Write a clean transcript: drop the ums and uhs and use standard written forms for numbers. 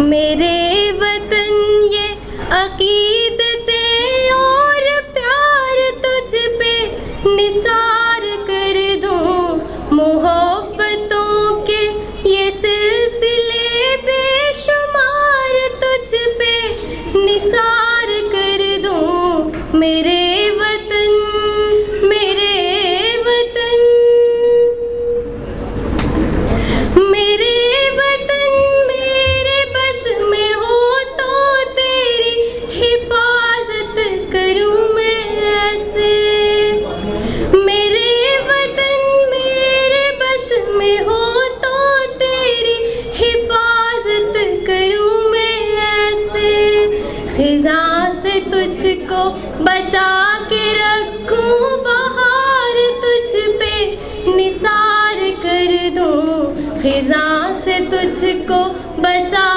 मेरे वतन ये अकीदतें और प्यार तुझ पे निसार कर दूं, मोहब्बतों के ये सिलसिले बेशुमार तुझ पे निसार कर दूं। मेरे वतन मेरे वतन मेरे वतन मेरे बस में हो तो तेरी हिफाजत करूं मैं ऐसे। मेरे वतन मेरे बस में हो तो तेरी हिफाजत करूं मैं ऐसे। खिज़ा से तुझको बचा के रखूं, बहार तुझ पे निसार कर दूं। खिज़ा से तुझको बचा